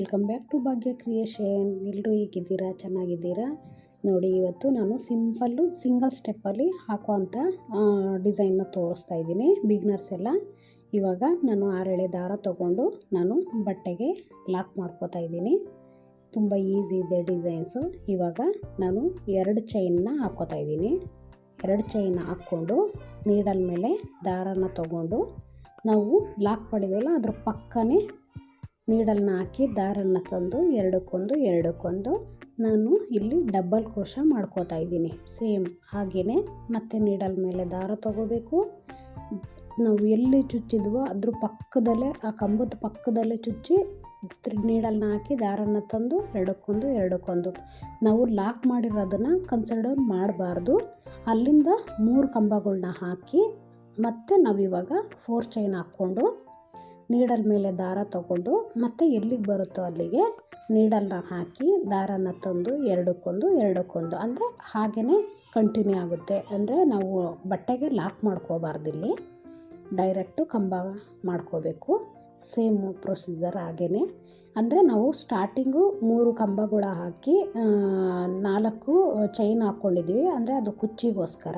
Welcome back to Bhagya creation. ಎಲ್ಲರೂ ಹೇಗಿದ್ದೀರಾ? ಚೆನ್ನಾಗಿದ್ದೀರಾ? ನೋಡಿ, ಇವತ್ತು ನಾನು ಸಿಂಗಲ್ ಸ್ಟೆಪ್ಪಲ್ಲಿ ಹಾಕುವಂಥ ಡಿಸೈನ್ನ ತೋರಿಸ್ತಾ ಇದ್ದೀನಿ ಬಿಗ್ನರ್ಸ್ ಎಲ್ಲ. ಇವಾಗ ನಾನು 6 ಎಳೆ ದಾರ ತೊಗೊಂಡು ನಾನು ಬಟ್ಟೆಗೆ ಲಾಕ್ ಮಾಡ್ಕೋತಾ ಇದ್ದೀನಿ. ತುಂಬ ಈಸಿ ಇದೆ ಡಿಸೈನ್ಸು. ಇವಾಗ ನಾನು 2 ಚೈನ್ನ ಹಾಕ್ಕೋತಾ ಇದ್ದೀನಿ. 2 ಚೈನ್ ಹಾಕ್ಕೊಂಡು ನೀಡಲ್ ಮೇಲೆ ದಾರನ ತೊಗೊಂಡು ನಾವು ಲಾಕ್ ಮಾಡಿದ್ವಲ್ಲ ಅದ್ರ ಪಕ್ಕನೇ ನೀಡಲ್ನ ಹಾಕಿ ದಾರನ ತಂದು ಎರಡಕ್ಕೊಂದು ನಾನು ಇಲ್ಲಿ ಡಬಲ್ ಕ್ರೋಶ ಮಾಡ್ಕೋತಾ ಇದ್ದೀನಿ. ಸೇಮ್ ಹಾಗೆಯೇ ಮತ್ತೆ ನೀಡಲ್ ಮೇಲೆ ದಾರ ತಗೋಬೇಕು. ನಾವು ಎಲ್ಲಿ ಚುಚ್ಚಿದ್ವೋ ಅದ್ರ ಪಕ್ಕದಲ್ಲೇ, ಆ ಕಂಬದ ಪಕ್ಕದಲ್ಲೇ ಚುಚ್ಚಿ ನೀಡಲ್ನ ಹಾಕಿ ದಾರನ ತಂದು ಎರಡಕ್ಕೊಂದು ನಾವು ಲಾಕ್ ಮಾಡಿರೋದನ್ನು ಕನ್ಸಿಡರ್ ಮಾಡಬಾರ್ದು. ಅಲ್ಲಿಂದ 3 ಕಂಬಗಳನ್ನ ಹಾಕಿ ಮತ್ತು ನಾವಿವಾಗ 4 ಚೈನ್ ಹಾಕ್ಕೊಂಡು ನೀಡಲ್ ಮೇಲೆ ದಾರ ತಗೊಂಡು ಮತ್ತೆ ಎಲ್ಲಿಗೆ ಬರುತ್ತೋ ಅಲ್ಲಿಗೆ ನೀಡಲ್ನ ಹಾಕಿ ದಾರನ ತಂದು ಎರಡಕ್ಕೊಂದು ಅಂದರೆ ಹಾಗೆಯೇ ಕಂಟಿನ್ಯೂ ಆಗುತ್ತೆ. ಅಂದರೆ ನಾವು ಬಟ್ಟೆಗೆ ಲಾಕ್ ಮಾಡ್ಕೋಬಾರ್ದಿಲ್ಲಿ, ಡೈರೆಕ್ಟು ಕಂಬ ಮಾಡ್ಕೋಬೇಕು. ಸೇಮ್ ಪ್ರೊಸೀಜರ್ ಹಾಗೆಯೇ. ಅಂದರೆ ನಾವು ಸ್ಟಾರ್ಟಿಂಗು 3 ಕಂಬಗಳ ಹಾಕಿ 4 ಚೈನ್ ಹಾಕ್ಕೊಂಡಿದ್ವಿ, ಅಂದರೆ ಅದು ಕುಚ್ಚಿಗೋಸ್ಕರ.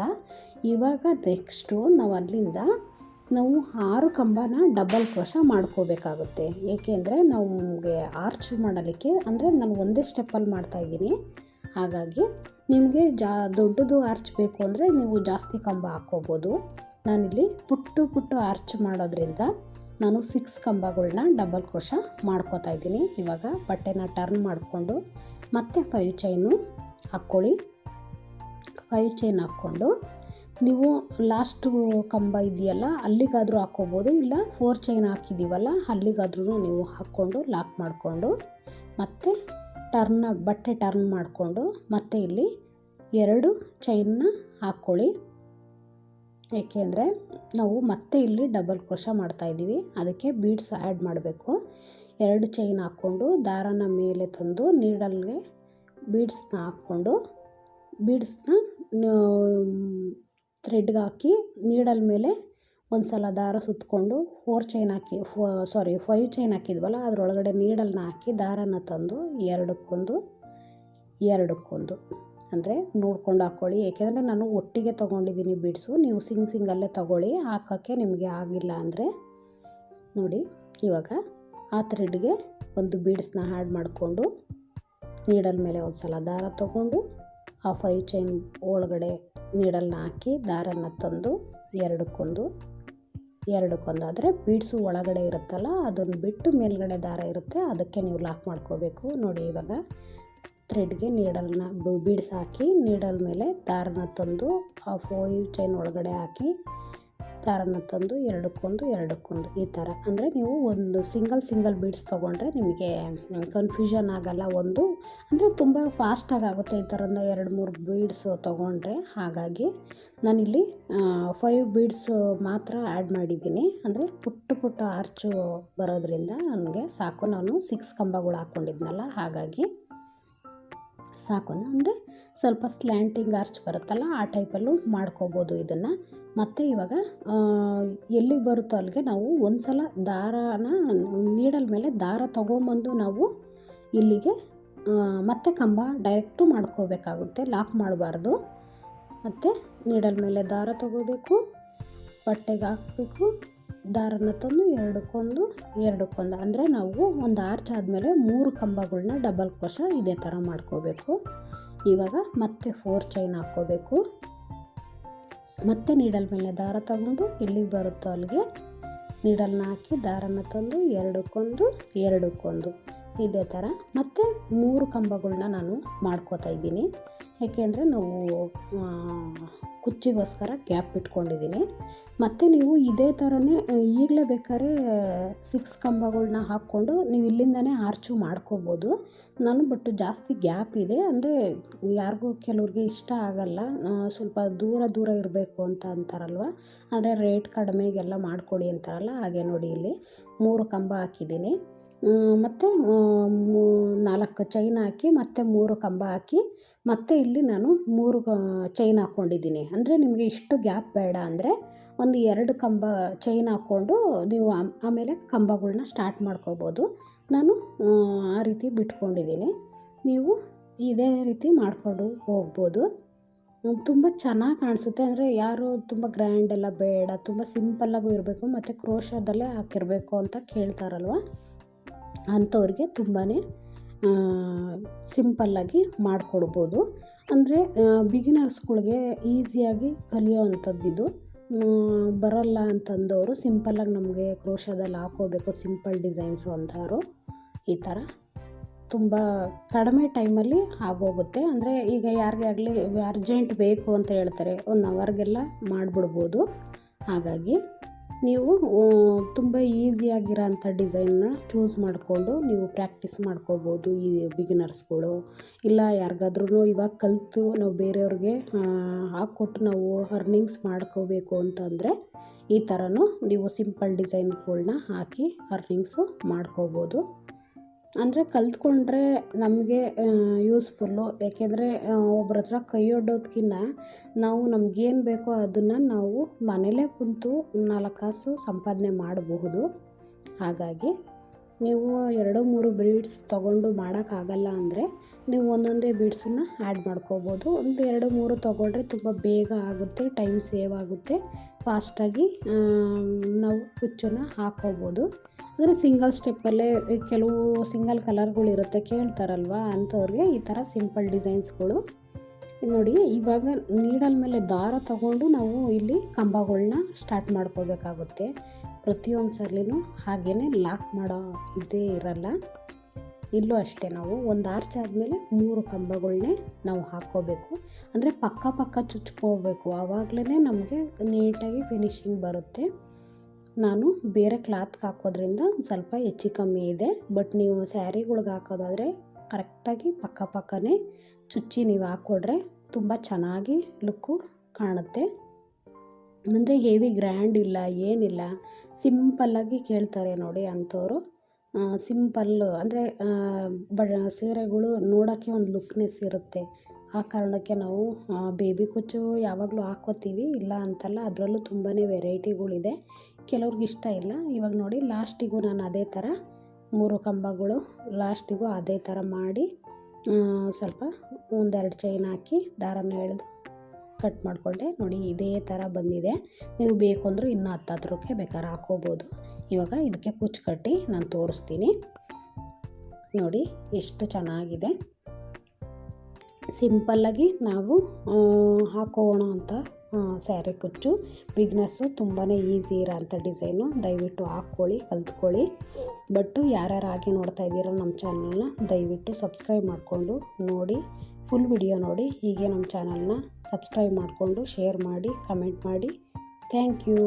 ಇವಾಗ ನೆಕ್ಸ್ಟು ನಾವು ಅಲ್ಲಿಂದ 6 ಕಂಬನ ಡಬಲ್ ಕ್ರೋಶ ಮಾಡ್ಕೋಬೇಕಾಗುತ್ತೆ. ಏಕೆಂದರೆ ನಮಗೆ ಆರ್ಚ್ ಮಾಡಲಿಕ್ಕೆ, ಅಂದರೆ ನಾನು ಒಂದೇ ಸ್ಟೆಪ್ಪಲ್ಲಿ ಮಾಡ್ತಾಯಿದ್ದೀನಿ. ಹಾಗಾಗಿ ನಿಮಗೆ ದೊಡ್ಡದು ಆರ್ಚ್ ಬೇಕು ಅಂದರೆ ನೀವು ಜಾಸ್ತಿ ಕಂಬ ಹಾಕ್ಕೋಬೋದು. ನಾನಿಲ್ಲಿ ಪುಟ್ಟು ಆರ್ಚ್ ಮಾಡೋದ್ರಿಂದ ನಾನು 6 ಕಂಬಗಳನ್ನ ಡಬಲ್ ಕ್ರೋಶ ಮಾಡ್ಕೋತಾ ಇದ್ದೀನಿ. ಇವಾಗ ಬಟ್ಟೆನ ಟರ್ನ್ ಮಾಡಿಕೊಂಡು ಮತ್ತೆ 5 ಚೈನು ಹಾಕ್ಕೊಳ್ಳಿ. 5 ಚೈನ್ ಹಾಕ್ಕೊಂಡು ನೀವು ಲಾಸ್ಟು ಕಂಬ ಇದೆಯಲ್ಲ ಅಲ್ಲಿಗಾದರೂ ಹಾಕ್ಕೋಬೋದು, ಇಲ್ಲ 4 ಚೈನ್ ಹಾಕಿದ್ದೀವಲ್ಲ ಅಲ್ಲಿಗಾದ್ರೂ ನೀವು ಹಾಕ್ಕೊಂಡು ಲಾಕ್ ಮಾಡಿಕೊಂಡು ಮತ್ತೆ ಬಟ್ಟೆ ಟರ್ನ್ ಮಾಡಿಕೊಂಡು ಮತ್ತೆ ಇಲ್ಲಿ 2 ಚೈನ್ನ ಹಾಕ್ಕೊಳ್ಳಿ. ಏಕೆಂದರೆ ನಾವು ಮತ್ತೆ ಇಲ್ಲಿ ಡಬಲ್ ಕ್ರೋಶ ಮಾಡ್ತಾಯಿದ್ದೀವಿ, ಅದಕ್ಕೆ ಬೀಡ್ಸ್ ಆ್ಯಡ್ ಮಾಡಬೇಕು. 2 ಚೈನ್ ಹಾಕ್ಕೊಂಡು ದಾರನ ಮೇಲೆ ತಂದು ನೀಡಲ್ಗೆ ಬೀಡ್ಸ್ನ ಹಾಕ್ಕೊಂಡು ಥ್ರೆಡ್ಗೆ ಹಾಕಿ ನೀಡಲ್ ಮೇಲೆ ಒಂದು ಸಲ ದಾರ ಸುತ್ತಕೊಂಡು 4 ಚೈನ್ ಹಾಕಿ 5 ಚೈನ್ ಹಾಕಿದ್ವಲ್ಲ ಅದರೊಳಗಡೆ ನೀಡಲ್ನ ಹಾಕಿ ದಾರನ ತಂದು ಎರಡಕ್ಕೊಂದು ಅಂದರೆ ನೋಡ್ಕೊಂಡು ಹಾಕ್ಕೊಳ್ಳಿ. ಏಕೆಂದರೆ ನಾನು ಒಟ್ಟಿಗೆ ತೊಗೊಂಡಿದ್ದೀನಿ ಬೀಡ್ಸು, ನೀವು ಸಿಂಗಲ್ಲೇ ತೊಗೊಳ್ಳಿ. ಹಾಕೋಕ್ಕೆ ನಿಮಗೆ ಆಗಿಲ್ಲ ಅಂದರೆ ನೋಡಿ. ಇವಾಗ ಆ ಥ್ರೆಡ್ಗೆ ಒಂದು ಬೀಡ್ಸ್ನ ಆ್ಯಡ್ ಮಾಡಿಕೊಂಡು ನೀಡಲ್ ಮೇಲೆ ಒಂದು ಸಲ ದಾರ ತೊಗೊಂಡು ಆ 5 ಚೈನ್ ಒಳಗಡೆ ನೀಡಲ್ನ ಹಾಕಿ ದಾರನ ತಂದು ಎರಡಕ್ಕೊಂದು ಆದರೆ ಬೀಡ್ಸು ಒಳಗಡೆ ಇರುತ್ತಲ್ಲ ಅದನ್ನು ಬಿಟ್ಟು ಮೇಲ್ಗಡೆ ದಾರ ಇರುತ್ತೆ, ಅದಕ್ಕೆ ನೀವು ಲಾಕ್ ಮಾಡ್ಕೋಬೇಕು. ನೋಡಿ, ಇವಾಗ ಥ್ರೆಡ್ಗೆ ನೀಡಲ್ನ ಬೀಡ್ಸ್ ಹಾಕಿ ನೀಡಲ್ ಮೇಲೆ ದಾರನ ತಂದು ಆ 5 ಚೈನ್ ಒಳಗಡೆ ಹಾಕಿ ದಾರನ ತಂದು ಎರಡಕ್ಕೊಂದು ಈ ಥರ. ಅಂದರೆ ನೀವು ಒಂದು ಸಿಂಗಲ್ ಬೀಡ್ಸ್ ತೊಗೊಂಡ್ರೆ ನಿಮಗೆ ಕನ್ಫ್ಯೂಷನ್ ಆಗೋಲ್ಲ. ಅಂದರೆ ತುಂಬ ಫಾಸ್ಟಾಗಿ ಆಗುತ್ತೆ ಈ ಥರದ 2-3 ಬೀಡ್ಸು ತೊಗೊಂಡ್ರೆ. ಹಾಗಾಗಿ ನಾನಿಲ್ಲಿ 5 ಬೀಡ್ಸು ಮಾತ್ರ ಆ್ಯಡ್ ಮಾಡಿದ್ದೀನಿ. ಅಂದರೆ ಪುಟ್ಟ ಆರ್ಚು ಬರೋದ್ರಿಂದ ನನಗೆ ಸಾಕು. ನಾನು 6 ಕಂಬಗಳು ಹಾಕ್ಕೊಂಡಿದ್ನಲ್ಲ, ಹಾಗಾಗಿ ಸಾಕು. ಅಂದರೆ ಸ್ವಲ್ಪ ಸ್ಲ್ಯಾಂಟಿಂಗ್ ಆರ್ಚ್ ಬರುತ್ತಲ್ಲ ಆ ಟೈಪಲ್ಲೂ ಮಾಡ್ಕೋಬೋದು ಇದನ್ನು. ಮತ್ತು ಇವಾಗ ಎಲ್ಲಿಗೆ ಬರುತ್ತೋ ಅಲ್ಲಿಗೆ ನಾವು ಒಂದು ಸಲ ದಾರನ ನೀಡಲ್ ಮೇಲೆ ದಾರ ತೊಗೊಂಬಂದು ನಾವು ಇಲ್ಲಿಗೆ ಮತ್ತೆ ಕಂಬ ಡೈರೆಕ್ಟು ಮಾಡ್ಕೋಬೇಕಾಗುತ್ತೆ, ಲಾಕ್ ಮಾಡಬಾರ್ದು. ಮತ್ತು ನೀಡಲ್ ಮೇಲೆ ದಾರ ತೊಗೋಬೇಕು, ಬಟ್ಟೆಗೆ ಹಾಕಬೇಕು, ದಾರನ ತಂದು ಎರಡಕ್ಕೊಂದು ಅಂದರೆ ನಾವು ಒಂದು ಆರ್ಚ್ ಆದಮೇಲೆ 3 ಕಂಬಗಳನ್ನ ಡಬಲ್ ಕ್ರೋಶ ಇದೇ ಥರ ಮಾಡ್ಕೋಬೇಕು. ಇವಾಗ ಮತ್ತೆ 4 ಚೈನ್ ಹಾಕ್ಕೋಬೇಕು. ಮತ್ತೆ ನೀಡಲ್ ಮೇಲೆ ದಾರ ತಗೊಂಡು ಎಲ್ಲಿಗೆ ಬರುತ್ತೋ ಅಲ್ಲಿಗೆ ನೀಡಲ್ನ ಹಾಕಿ ದಾರನ ತಂದು ಎರಡಕ್ಕೊಂದು ಇದೇ ಥರ ಮತ್ತೆ 3 ಕಂಬಗಳನ್ನ ನಾನು ಮಾಡ್ಕೋತಾ ಇದ್ದೀನಿ. ಏಕೆಂದರೆ ನಾವು ಕುಚ್ಚಿಗೋಸ್ಕರ ಗ್ಯಾಪ್ ಇಟ್ಕೊಂಡಿದ್ದೀನಿ. ಮತ್ತು ನೀವು ಇದೇ ಥರನೇ ಈಗಲೇ ಬೇಕಾದ್ರೆ 6 ಕಂಬಗಳನ್ನ ಹಾಕ್ಕೊಂಡು ನೀವು ಇಲ್ಲಿಂದನೇ ಆರ್ಚು ಮಾಡ್ಕೋಬೋದು. ಬಟ್ ಜಾಸ್ತಿ ಗ್ಯಾಪ್ ಇದೆ, ಅಂದರೆ ಕೆಲವ್ರಿಗೆ ಇಷ್ಟ ಆಗಲ್ಲ, ಸ್ವಲ್ಪ ದೂರ ಇರಬೇಕು ಅಂತ ಅಂತಾರಲ್ವ, ಅಂದರೆ ರೇಟ್ ಕಡಿಮೆಗೆಲ್ಲ ಮಾಡಿಕೊಡಿ ಅಂತಾರಲ್ಲ. ಹಾಗೆ ನೋಡಿ, ಇಲ್ಲಿ 3 ಕಂಬ ಹಾಕಿದ್ದೀನಿ. ಮತ್ತು 4 ಚೈನ್ ಹಾಕಿ ಮತ್ತೆ 3 ಕಂಬ ಹಾಕಿ ಮತ್ತು ಇಲ್ಲಿ ನಾನು 3 ಚೈನ್ ಹಾಕ್ಕೊಂಡಿದ್ದೀನಿ. ಅಂದರೆ ನಿಮಗೆ ಇಷ್ಟು ಗ್ಯಾಪ್ ಬೇಡ ಅಂದರೆ ಒಂದು 2 ಕಂಬ ಚೈನ್ ಹಾಕ್ಕೊಂಡು ನೀವು ಆಮೇಲೆ ಕಂಬಗಳನ್ನ ಸ್ಟಾರ್ಟ್ ಮಾಡ್ಕೋಬೋದು. ನಾನು ಆ ರೀತಿ ಬಿಟ್ಕೊಂಡಿದ್ದೀನಿ. ನೀವು ಇದೇ ರೀತಿ ಮಾಡಿಕೊಂಡು ಹೋಗ್ಬೋದು. ತುಂಬ ಚೆನ್ನಾಗಿ ಕಾಣಿಸುತ್ತೆ. ಅಂದರೆ ಯಾರು ತುಂಬ ಗ್ರ್ಯಾಂಡ್ ಎಲ್ಲ ಬೇಡ, ತುಂಬ ಸಿಂಪಲ್ಲಾಗೂ ಇರಬೇಕು ಮತ್ತು ಕ್ರೋಶದಲ್ಲೇ ಹಾಕಿರಬೇಕು ಅಂತ ಕೇಳ್ತಾರಲ್ವ, ಅಂಥವ್ರಿಗೆ ತುಂಬಾ ಸಿಂಪಲ್ಲಾಗಿ ಮಾಡಿಕೊಡ್ಬೋದು. ಅಂದರೆ ಬಿಗಿನರ್ಸ್ಗಳಿಗೆ ಈಸಿಯಾಗಿ ಕಲಿಯೋ ಅಂಥದ್ದಿದು. ಬರೋಲ್ಲ ಅಂತಂದವರು ಸಿಂಪಲ್ಲಾಗಿ ನಮಗೆ ಕ್ರೋಶದಲ್ಲಿ ಹಾಕ್ಕೋಬೇಕು ಸಿಂಪಲ್ ಡಿಸೈನ್ಸು ಅಂಥವ್ರು ಈ ಥರ ತುಂಬ ಕಡಿಮೆ ಟೈಮಲ್ಲಿ ಆಗೋಗುತ್ತೆ. ಅಂದರೆ ಈಗ ಯಾರಿಗೇ ಆಗಲಿ ಅರ್ಜೆಂಟ್ ಬೇಕು ಅಂತ ಹೇಳ್ತಾರೆ, 1 ಅವರ್ಗೆಲ್ಲ ಮಾಡಿಬಿಡ್ಬೋದು. ಹಾಗಾಗಿ ನೀವು ತುಂಬ ಈಸಿಯಾಗಿರೋಂಥ ಡಿಸೈನ್ನ ಚೂಸ್ ಮಾಡಿಕೊಂಡು ನೀವು ಪ್ರಾಕ್ಟೀಸ್ ಮಾಡ್ಕೋಬೋದು ಈ ಬಿಗಿನರ್ಸ್ಗಳು. ಇಲ್ಲ ಯಾರಿಗಾದ್ರೂ ಇವಾಗ ಕಲಿತು ನಾವು ಬೇರೆಯವ್ರಿಗೆ ಹಾಕ್ಕೊಟ್ಟು ನಾವು ಅರ್ನಿಂಗ್ಸ್ ಮಾಡ್ಕೋಬೇಕು ಅಂತಂದರೆ ಈ ಥರನೂ ನೀವು ಸಿಂಪಲ್ ಡಿಸೈನ್ಗಳ್ನ ಹಾಕಿ ಅರ್ನಿಂಗ್ಸು ಮಾಡ್ಕೋಬೋದು. ಅಂದರೆ ಕಲಿತ್ಕೊಂಡ್ರೆ ನಮಗೆ ಯೂಸ್ಫುಲ್ಲು. ಯಾಕೆಂದರೆ ಒಬ್ರ ಹತ್ರ ಕೈಯೊಡ್ಡೋದ್ಕಿಂತ ನಾವು ನಮಗೇನು ಬೇಕೋ ಅದನ್ನು ನಾವು ಮನೇಲೇ ಕುಂತು 4 ಕಾಸು ಸಂಪಾದನೆ ಮಾಡಬಹುದು. ಹಾಗಾಗಿ ನೀವು 2-3 ಬೀಡ್ಸ್ ತೊಗೊಂಡು ಮಾಡೋಕ್ಕಾಗಲ್ಲ ಅಂದರೆ ನೀವು ಒಂದೊಂದೇ ಬೀಡ್ಸನ್ನು ಆ್ಯಡ್ ಮಾಡ್ಕೋಬೋದು. ಒಂದು 2-3 ತೊಗೊಂಡ್ರೆ ತುಂಬ ಬೇಗ ಆಗುತ್ತೆ, ಟೈಮ್ ಸೇವ್ ಆಗುತ್ತೆ, ಫಾಸ್ಟಾಗಿ ನಾವು ಕುಚ್ಚನ್ನು ಹಾಕ್ಕೋಬೋದು. ಅಂದರೆ ಸಿಂಗಲ್ ಸ್ಟೆಪ್ಪಲ್ಲೇ ಕೆಲವು ಸಿಂಗಲ್ ಕಲರ್ಗಳಿರುತ್ತೆ ಕೇಳ್ತಾರಲ್ವ, ಅಂಥವ್ರಿಗೆ ಈ ಥರ ಸಿಂಪಲ್ ಡಿಸೈನ್ಸ್ಗಳು ನೋಡಿ. ಇವಾಗ ನೀಡಲ್ ಮೇಲೆ ದಾರ ತಗೊಂಡು ನಾವು ಇಲ್ಲಿ ಕಂಬಗಳ್ನ ಸ್ಟಾರ್ಟ್ ಮಾಡ್ಕೋಬೇಕಾಗುತ್ತೆ. ಪ್ರತಿಯೊಂದು ಸಲಿನೂ ಹಾಗೇ ಲಾಕ್ ಮಾಡೋ ಇದೇ ಇರಲ್ಲ. ಇಲ್ಲೂ ಅಷ್ಟೇ ನಾವು ಒಂದು ಆರ್ಚ್ ಆದಮೇಲೆ 3 ಕಂಬಗಳ್ನೇ ನಾವು ಹಾಕ್ಕೋಬೇಕು. ಅಂದರೆ ಪಕ್ಕ ಚುಚ್ಕೋಬೇಕು, ಆವಾಗಲೇ ನಮಗೆ ನೀಟಾಗಿ ಫಿನಿಶಿಂಗ್ ಬರುತ್ತೆ. ನಾನು ಬೇರೆ ಕ್ಲಾತ್ಗೆ ಹಾಕೋದ್ರಿಂದ ಸ್ವಲ್ಪ ಹೆಚ್ಚು ಕಮ್ಮಿ ಇದೆ. ಬಟ್ ನೀವು ಸ್ಯಾರಿಗಳ್ಗೆ ಹಾಕೋದಾದರೆ ಕರೆಕ್ಟಾಗಿ ಪಕ್ಕನೇ ಚುಚ್ಚಿ ನೀವು ಹಾಕ್ಕೊಡ್ರೆ ತುಂಬ ಚೆನ್ನಾಗಿ ಲುಕ್ಕು ಕಾಣುತ್ತೆ. ಅಂದರೆ ಹೆವಿ ಗ್ರ್ಯಾಂಡ್ ಇಲ್ಲ, ಏನಿಲ್ಲ, ಸಿಂಪಲ್ಲಾಗಿ ಕೇಳ್ತಾರೆ ನೋಡಿ ಅಂಥವ್ರು. ಸಿಂಪಲ್ಲು ಅಂದರೆ ಸೀರೆಗಳು ನೋಡೋಕ್ಕೆ ಒಂದು ಲುಕ್ನೆಸ್ ಇರುತ್ತೆ. ಆ ಕಾರಣಕ್ಕೆ ನಾವು ಬೇಬಿ ಕುಚ್ಚು ಯಾವಾಗಲೂ ಹಾಕ್ಕೋತೀವಿ, ಇಲ್ಲ ಅಂತಲ್ಲ. ಅದರಲ್ಲೂ ತುಂಬಾ ವೆರೈಟಿಗಳಿದೆ, ಕೆಲವ್ರಿಗೆ ಇಷ್ಟ ಇಲ್ಲ. ಇವಾಗ ನೋಡಿ ಲಾಸ್ಟಿಗೂ ನಾನು ಅದೇ ಥರ 3 ಕಂಬಗಳು ಲಾಸ್ಟಿಗೂ ಅದೇ ಥರ ಮಾಡಿ ಸ್ವಲ್ಪ 1-2 ಚೈನ್ ಹಾಕಿ ದಾರನ ಎಳೆದು ಕಟ್ ಮಾಡಿಕೊಂಡೆ. ನೋಡಿ ಇದೇ ಥರ ಬಂದಿದೆ. ನೀವು ಬೇಕು ಅಂದರೆ ಇನ್ನೂ 10 ಬೇಕಾದ್ರೆ ಹಾಕ್ಕೋಬೋದು. ಇವಾಗ ಇದಕ್ಕೆ ಕುಚ್ಚು ಕಟ್ಟಿ ನಾನು ತೋರಿಸ್ತೀನಿ ನೋಡಿ ಎಷ್ಟು ಚೆನ್ನಾಗಿದೆ. ಸಿಂಪಲ್ಲಾಗಿ ನಾವು ಹಾಕೋಣ ಅಂತ ಸ್ಯಾರಿ ಕುಚ್ಚು. ಬಿಗ್ನರ್ಸು ತುಂಬಾ ಈಸಿ ಇರೋಂಥ ಡಿಸೈನು. ದಯವಿಟ್ಟು ಹಾಕ್ಕೊಳ್ಳಿ, ಕಲ್ತ್ಕೊಳ್ಳಿ. ಬಟ್ಟು ಯಾರ್ಯಾರು ಹಾಗೆ ನೋಡ್ತಾ ಇದ್ದೀರೋ ನಮ್ಮ ಚಾನಲ್ನ ದಯವಿಟ್ಟು ಸಬ್ಸ್ಕ್ರೈಬ್ ಮಾಡಿಕೊಂಡು ನೋಡಿ, ಫುಲ್ ವಿಡಿಯೋ ನೋಡಿ. ಹೀಗೆ ನಮ್ಮ ಚಾನಲ್ನ ಸಬ್ಸ್ಕ್ರೈಬ್ ಮಾಡಿಕೊಂಡು ಶೇರ್ ಮಾಡಿ, ಕಮೆಂಟ್ ಮಾಡಿ. Thank you.